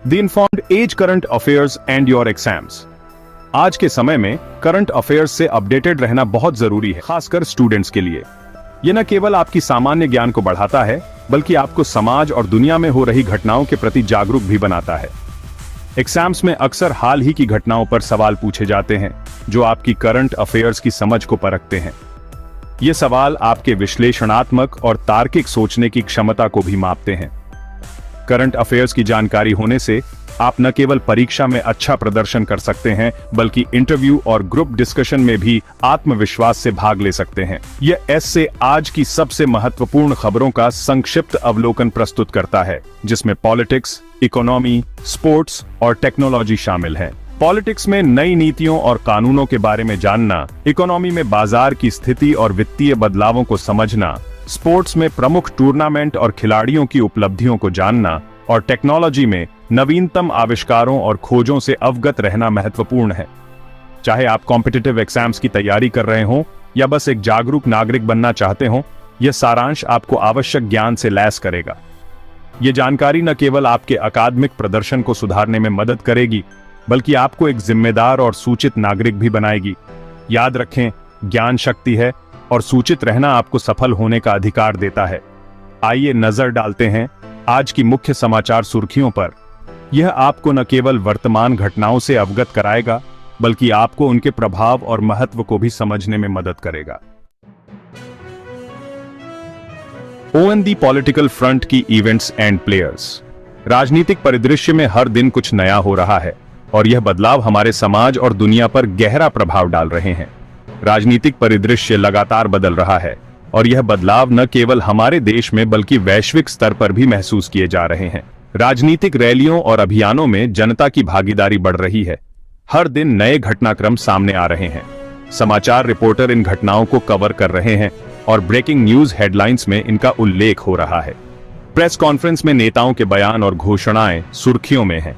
The informed edge, current affairs and your exams. आज के समय में करंट अफेयर्स से अपडेटेड रहना बहुत जरूरी है, खासकर स्टूडेंट्स के लिए। यह न केवल आपकी सामान्य ज्ञान को बढ़ाता है, बल्कि आपको समाज और दुनिया में हो रही घटनाओं के प्रति जागरूक भी बनाता है। एग्जाम्स में अक्सर हाल ही की घटनाओं पर सवाल पूछे जाते हैं, जो आपकी करंट अफेयर्स की समझ को परखते हैं। ये सवाल आपके विश्लेषणात्मक और तार्किक सोचने की क्षमता को भी मापते हैं। करंट अफेयर्स की जानकारी होने से आप न केवल परीक्षा में अच्छा प्रदर्शन कर सकते हैं, बल्कि इंटरव्यू और ग्रुप डिस्कशन में भी आत्मविश्वास से भाग ले सकते हैं। यह ऐसे आज की सबसे महत्वपूर्ण खबरों का संक्षिप्त अवलोकन प्रस्तुत करता है, जिसमें पॉलिटिक्स, इकोनॉमी, स्पोर्ट्स और टेक्नोलॉजी शामिल है। पॉलिटिक्स में नई नीतियों और कानूनों के बारे में जानना, इकोनॉमी में बाजार की स्थिति और वित्तीय बदलावों को समझना, स्पोर्ट्स में प्रमुख टूर्नामेंट और खिलाड़ियों की उपलब्धियों को जानना, और टेक्नोलॉजी में नवीनतम आविष्कारों और खोजों से अवगत रहना महत्वपूर्ण है। चाहे आप कॉम्पिटिटिव एग्जाम्स की तैयारी कर रहे हों या बस एक जागरूक नागरिक बनना चाहते हों, यह सारांश आपको आवश्यक ज्ञान से लैस करेगा। यह जानकारी न केवल आपके अकादमिक प्रदर्शन को सुधारने में मदद करेगी, बल्कि आपको एक जिम्मेदार और सूचित नागरिक भी बनाएगी। याद रखें, ज्ञान शक्ति है और सूचित रहना आपको सफल होने का अधिकार देता है। आइए नजर डालते हैं आज की मुख्य समाचार सुर्खियों पर। यह आपको न केवल वर्तमान घटनाओं से अवगत कराएगा, बल्कि आपको उनके प्रभाव और महत्व को भी समझने में मदद करेगा। ऑन द पॉलिटिकल फ्रंट की इवेंट्स एंड प्लेयर्स। राजनीतिक परिदृश्य में हर दिन कुछ नया हो रहा है और यह बदलाव हमारे समाज और दुनिया पर गहरा प्रभाव डाल रहे हैं। राजनीतिक परिदृश्य लगातार बदल रहा है और यह बदलाव न केवल हमारे देश में बल्कि वैश्विक स्तर पर भी महसूस किए जा रहे हैं। राजनीतिक रैलियों और अभियानों में जनता की भागीदारी बढ़ रही है। हर दिन नए घटनाक्रम सामने आ रहे हैं। समाचार रिपोर्टर इन घटनाओं को कवर कर रहे हैं और ब्रेकिंग न्यूज हेडलाइंस में इनका उल्लेख हो रहा है। प्रेस कॉन्फ्रेंस में नेताओं के बयान और घोषणाएं सुर्खियों में हैं।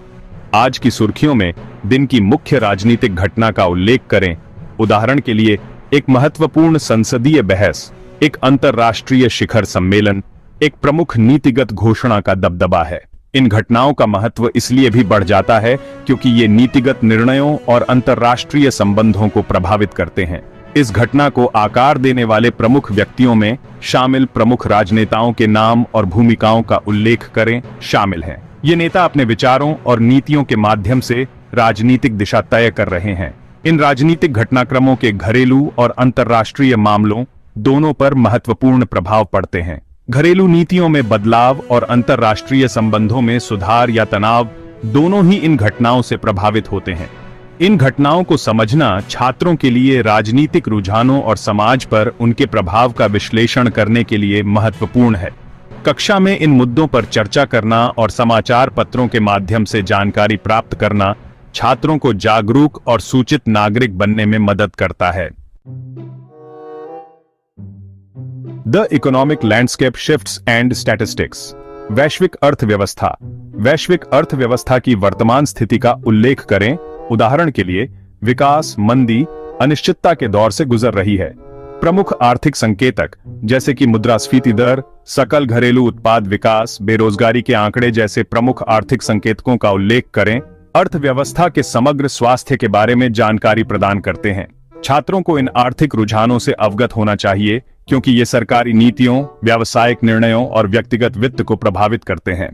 आज की सुर्खियों में दिन की मुख्य राजनीतिक घटना का उल्लेख करें। उदाहरण के लिए, एक महत्वपूर्ण संसदीय बहस, एक अंतर्राष्ट्रीय शिखर सम्मेलन, एक प्रमुख नीतिगत घोषणा का दबदबा है। इन घटनाओं का महत्व इसलिए भी बढ़ जाता है क्योंकि ये नीतिगत निर्णयों और अंतर्राष्ट्रीय संबंधों को प्रभावित करते हैं। इस घटना को आकार देने वाले प्रमुख व्यक्तियों में शामिल प्रमुख राजनेताओं के नाम और भूमिकाओं का उल्लेख करें शामिल हैं। ये नेता अपने विचारों और नीतियों के माध्यम से राजनीतिक दिशा तय कर रहे हैं। इन राजनीतिक घटनाक्रमों के घरेलू और अंतर्राष्ट्रीय मामलों दोनों पर महत्वपूर्ण प्रभाव पड़ते हैं। घरेलू नीतियों में बदलाव और अंतर्राष्ट्रीय संबंधों में सुधार या तनाव दोनों ही इन घटनाओं से प्रभावित होते हैं। इन घटनाओं को समझना छात्रों के लिए राजनीतिक रुझानों और समाज पर उनके प्रभाव का विश्लेषण करने के लिए महत्वपूर्ण है। कक्षा में इन मुद्दों पर चर्चा करना और समाचार पत्रों के माध्यम से जानकारी प्राप्त करना छात्रों को जागरूक और सूचित नागरिक बनने में मदद करता है। The economic landscape shifts and statistics. वैश्विक अर्थव्यवस्था। वैश्विक अर्थव्यवस्था की वर्तमान स्थिति का उल्लेख करें। उदाहरण के लिए, विकास मंदी अनिश्चितता के दौर से गुजर रही है। प्रमुख आर्थिक संकेतक जैसे कि मुद्रास्फीति दर, सकल घरेलू उत्पाद विकास, बेरोजगारी के आंकड़े जैसे प्रमुख आर्थिक संकेतकों का उल्लेख करें। अर्थव्यवस्था के समग्र स्वास्थ्य के बारे में जानकारी प्रदान करते हैं। छात्रों को इन आर्थिक रुझानों से अवगत होना चाहिए क्योंकि ये सरकारी नीतियों, व्यावसायिक निर्णयों और व्यक्तिगत वित्त को प्रभावित करते हैं।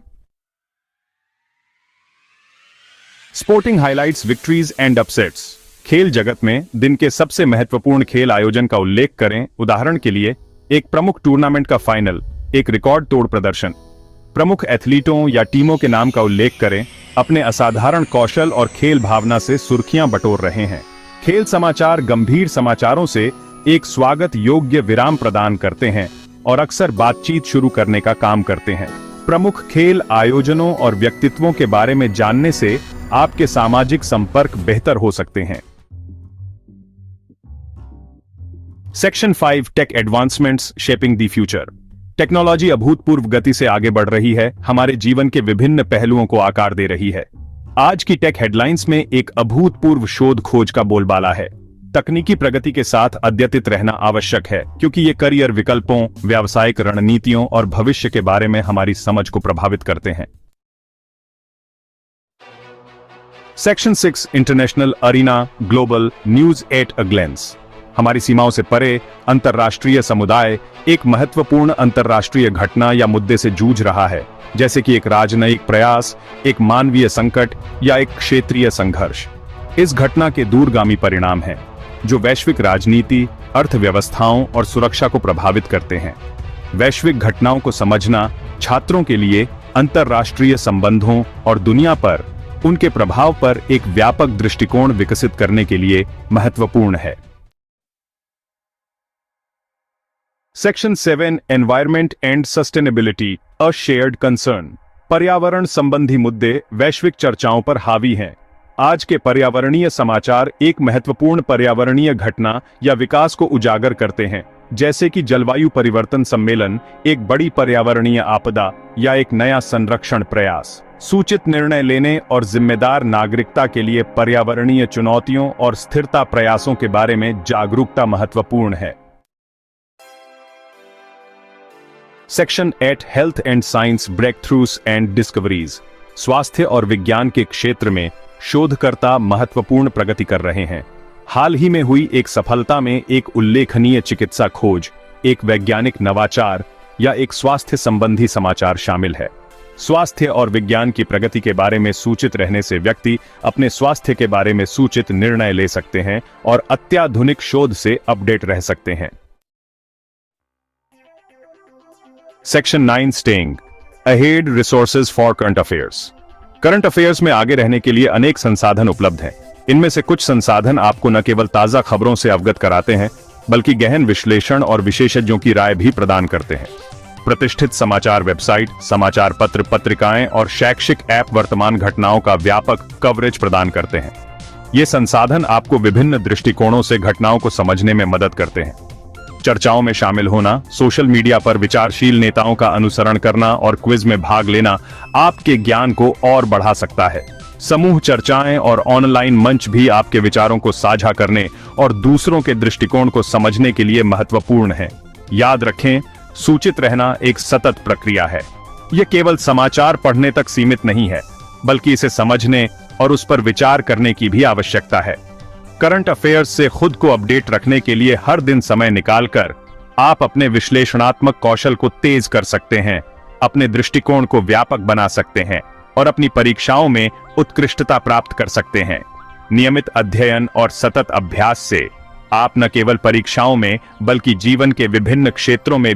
Sporting highlights, victories and upsets. खेल जगत में दिन के सबसे महत्वपूर्ण खेल आयोजन का उल्लेख करें। उदाहरण के लिए, एक प्रमुख टूर्नामेंट का फाइनल, एक रिकॉर्ड तोड़ प्रदर्शन। प्रमुख एथलीटों या टीमों के नाम का उल्लेख करें। अपने असाधारण कौशल और खेल भावना से सुर्खियां बटोर रहे हैं। खेल समाचार गंभीर समाचारों से एक स्वागत योग्य विराम प्रदान करते हैं और अक्सर बातचीत शुरू करने का काम करते हैं। प्रमुख खेल आयोजनों और व्यक्तित्वों के बारे में जानने से आपके सामाजिक संपर्क बेहतर हो सकते हैं। Section 5, tech advancements shaping the future. Technology अभूतपूर्व गति से आगे बढ़ रही है, हमारे जीवन के विभिन्न पहलुओं को आकार दे रही है। आज की टेक हेडलाइंस में एक अभूतपूर्व शोध खोज का बोलबाला है। तकनीकी प्रगति के साथ अद्यतित रहना आवश्यक है क्योंकि ये करियर विकल्पों, व्यावसायिक रणनीतियों और भविष्य के बारे में हमारी समझ को प्रभावित करते हैं। Section 6 international arena global news at a glance. हमारी सीमाओं से परे अंतर्राष्ट्रीय समुदाय एक महत्वपूर्ण अंतर्राष्ट्रीय घटना या मुद्दे से जूझ रहा है, जैसे कि एक राजनयिक प्रयास, एक मानवीय संकट या एक क्षेत्रीय संघर्ष। इस घटना के दूरगामी परिणाम हैं जो वैश्विक राजनीति, अर्थव्यवस्थाओं और सुरक्षा को प्रभावित करते हैं। वैश्विक घटनाओं को समझना छात्रों के लिए अंतर्राष्ट्रीय संबंधों और दुनिया पर उनके प्रभाव पर एक व्यापक दृष्टिकोण विकसित करने के लिए महत्वपूर्ण है। Section 7 environment and sustainability a shared concern. पर्यावरण संबंधी मुद्दे वैश्विक चर्चाओं पर हावी हैं। आज के पर्यावरणीय समाचार एक महत्वपूर्ण पर्यावरणीय घटना या विकास को उजागर करते हैं, जैसे कि जलवायु परिवर्तन सम्मेलन, एक बड़ी पर्यावरणीय आपदा या एक नया संरक्षण प्रयास। सूचित निर्णय लेने और जिम्मेदार नागरिकता के लिए पर्यावरणीय चुनौतियों और स्थिरता प्रयासों के बारे में जागरूकता महत्वपूर्ण है। Section 8 health and science breakthroughs and discoveries. स्वास्थ्य और विज्ञान के क्षेत्र में शोधकर्ता महत्वपूर्ण प्रगति कर रहे हैं। हाल ही में हुई एक सफलता में एक उल्लेखनीय चिकित्सा खोज, एक वैज्ञानिक नवाचार या एक स्वास्थ्य संबंधी समाचार शामिल है। स्वास्थ्य और विज्ञान की प्रगति के बारे में सूचित रहने से व्यक्ति अपने स्वास्थ्य के बारे में सूचित निर्णय ले सकते हैं और अत्याधुनिक शोध से अपडेट रह सकते हैं। Section 9 staying ahead resources for current affairs. Current affairs में आगे रहने के लिए अनेक संसाधन उपलब्ध हैं। इनमें से कुछ संसाधन आपको न केवल ताजा खबरों से अवगत कराते हैं, बल्कि गहन विश्लेषण और विशेषज्ञों की राय भी प्रदान करते हैं। प्रतिष्ठित समाचार वेबसाइट, समाचार पत्र, पत्रिकाएं और शैक्षिक ऐप वर्तमान घटनाओं का व्यापक कवरेज प्रदान करते हैं। ये संसाधन आपको विभिन्न दृष्टिकोणों से घटनाओं को समझने में मदद करते हैं। चर्चाओं में शामिल होना, सोशल मीडिया पर विचारशील नेताओं का अनुसरण करना और क्विज में भाग लेना आपके ज्ञान को और बढ़ा सकता है। समूह चर्चाएं और ऑनलाइन मंच भी आपके विचारों को साझा करने और दूसरों के दृष्टिकोण को समझने के लिए महत्वपूर्ण है। याद रखें, सूचित रहना एक सतत प्रक्रिया है। यह केवल समाचार पढ़ने तक सीमित नहीं है, बल्कि इसे समझने और उस पर विचार करने की भी आवश्यकता है। करंट अफेयर्स से खुद को अपडेट रखने के लिए हर दिन समय निकालकर आप अपने विश्लेषणात्मक कौशल को तेज कर सकते हैं, अपने दृष्टिकोण को व्यापक बना सकते हैं और अपनी परीक्षाओं में उत्कृष्टता प्राप्त कर सकते हैं। नियमित अध्ययन और सतत अभ्यास से आप न केवल परीक्षाओं में बल्कि जीवन के विभिन्न क्षेत्रों में